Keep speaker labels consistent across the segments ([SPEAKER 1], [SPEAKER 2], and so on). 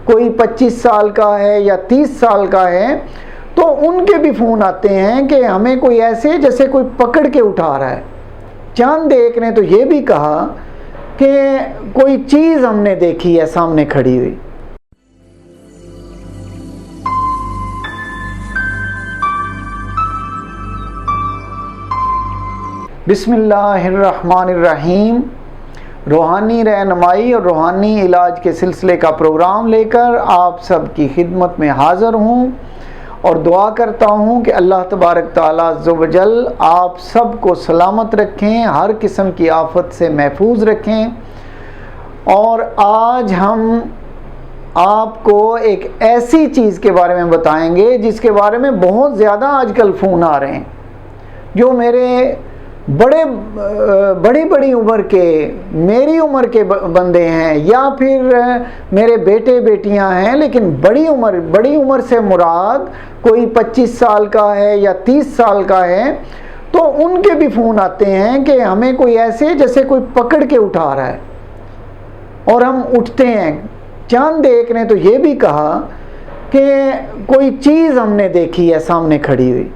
[SPEAKER 1] کوئی 25 سال کا ہے یا 30 سال کا ہے، تو ان کے بھی فون آتے ہیں کہ ہمیں کوئی ایسے جیسے کوئی پکڑ کے اٹھا رہا ہے۔ چند ایک نے تو یہ بھی کہا کہ کوئی چیز ہم نے دیکھی ہے سامنے کھڑی ہوئی۔ بسم اللہ الرحمن الرحیم۔ روحانی رہنمائی اور روحانی علاج کے سلسلے کا پروگرام لے کر آپ سب کی خدمت میں حاضر ہوں اور دعا کرتا ہوں کہ اللہ تبارک تعالیٰ عز و جل آپ سب کو سلامت رکھیں، ہر قسم کی آفت سے محفوظ رکھیں۔ اور آج ہم آپ کو ایک ایسی چیز کے بارے میں بتائیں گے جس کے بارے میں بہت زیادہ آج کل فون آ رہے ہیں، جو میرے بڑی عمر کے، میری عمر کے بندے ہیں یا پھر میرے بیٹے بیٹیاں ہیں، لیکن بڑی عمر سے مراد کوئی 25 سال کا ہے یا 30 سال کا ہے، تو ان کے بھی فون آتے ہیں کہ ہمیں کوئی ایسے جیسے کوئی پکڑ کے اٹھا رہا ہے اور ہم اٹھتے ہیں۔ چند ایک نے تو یہ بھی کہا کہ کوئی چیز ہم نے دیکھی ہے سامنے کھڑی ہوئی۔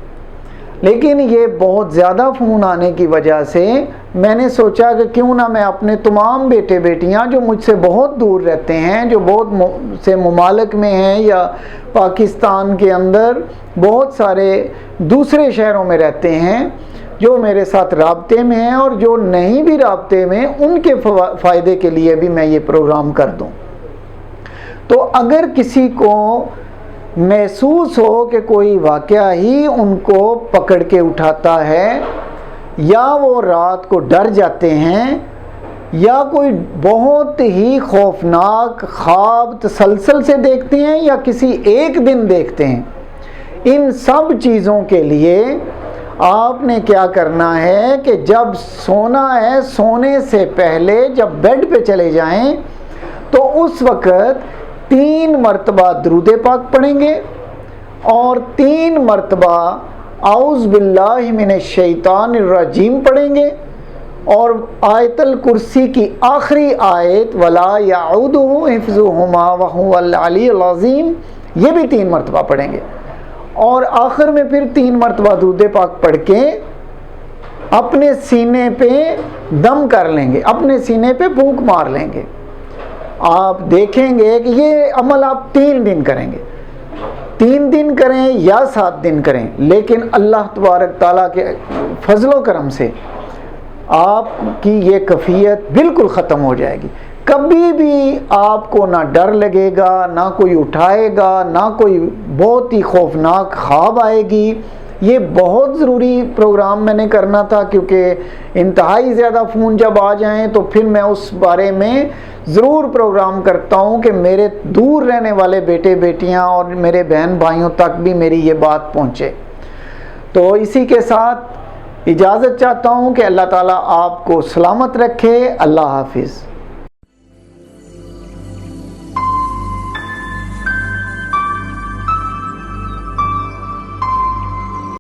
[SPEAKER 1] لیکن یہ بہت زیادہ فون آنے کی وجہ سے میں نے سوچا کہ کیوں نہ میں اپنے تمام بیٹے بیٹیاں جو مجھ سے بہت دور رہتے ہیں، جو بہت سے ممالک میں ہیں یا پاکستان کے اندر بہت سارے دوسرے شہروں میں رہتے ہیں، جو میرے ساتھ رابطے میں ہیں اور جو نہیں بھی رابطے میں، ان کے فائدے کے لیے بھی میں یہ پروگرام کر دوں۔ تو اگر کسی کو محسوس ہو کہ کوئی واقعہ ہی ان کو پکڑ کے اٹھاتا ہے، یا وہ رات کو ڈر جاتے ہیں، یا کوئی بہت ہی خوفناک خواب تسلسل سے دیکھتے ہیں یا کسی ایک دن دیکھتے ہیں، ان سب چیزوں کے لیے آپ نے کیا کرنا ہے کہ جب سونا ہے، سونے سے پہلے جب بیڈ پہ چلے جائیں تو اس وقت 3 مرتبہ درود پاک پڑھیں گے اور 3 مرتبہ اعوذ باللہ من الشیطان الرجیم پڑھیں گے، اور آیت الکرسی کی آخری آیت ولا یعودہ حفظہما وہو العلی العظیم، یہ بھی 3 مرتبہ پڑھیں گے، اور آخر میں پھر 3 مرتبہ درود پاک پڑھ کے اپنے سینے پہ دم کر لیں گے، اپنے سینے پہ پھونک مار لیں گے۔ آپ دیکھیں گے کہ یہ عمل آپ 3 دن کریں گے، 3 دن کریں یا 7 دن کریں، لیکن اللہ تبارک تعالیٰ کے فضل و کرم سے آپ کی یہ کیفیت بالکل ختم ہو جائے گی۔ کبھی بھی آپ کو نہ ڈر لگے گا، نہ کوئی اٹھائے گا، نہ کوئی بہت ہی خوفناک خواب آئے گی۔ یہ بہت ضروری پروگرام میں نے کرنا تھا، کیونکہ انتہائی زیادہ فون جب آ جائیں تو پھر میں اس بارے میں ضرور پروگرام کرتا ہوں کہ میرے دور رہنے والے بیٹے بیٹیاں اور میرے بہن بھائیوں تک بھی میری یہ بات پہنچے۔ تو اسی کے ساتھ اجازت چاہتا ہوں کہ اللہ تعالیٰ آپ کو سلامت رکھے۔ اللہ حافظ۔